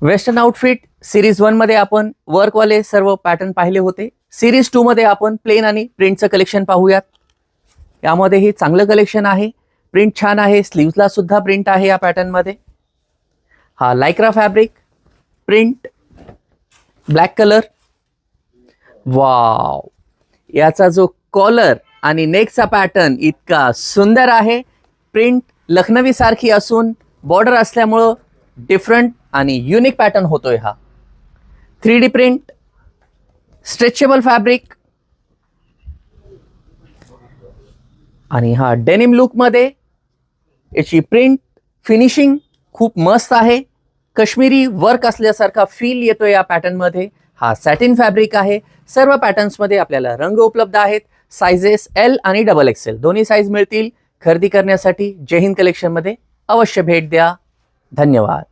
Western outfit series 1 मध्ये आपण वर्कवाले सर्व पॅटर्न पाहिले होते. सिरीज 2 मध्ये आपण प्लेन आणि प्रिंटचं कलेक्शन पाहूयात. यामध्येही चांगलं कलेक्शन आहे. प्रिंट छान आहे. स्लीव्सला सुद्धा प्रिंट आहे या पॅटर्न मध्ये. हा lycra fabric, print, black colour. Wow, याचा जो कॉलर आणि नेकचा पॅटर्न इतका सुंदर आहे. प्रिंट लखनवी सारखी असून बॉर्डर असल्यामुळं डिफरंट आणि युनिक पॅटर्न होतोय हा. 3D प्रिंट, स्ट्रेचेबल फॅब्रिक आणि हा डेनिम लुक मध्ये याची प्रिंट फिनिशिंग खूप मस्त आहे. काश्मीरी वर्क असल्यासारखा फील येतोय या पॅटर्न मध्ये. हा सॅटिन फॅब्रिक आहे. सर्व पॅटर्न्स मध्ये आपल्याला रंग उपलब्ध आहेत. साइजेस L आणि XXL दोन्ही साइज मिळतील. खरेदी करण्यासाठी जय हिंद कलेक्शन मध्ये अवश्य भेट द्या. धन्यवाद.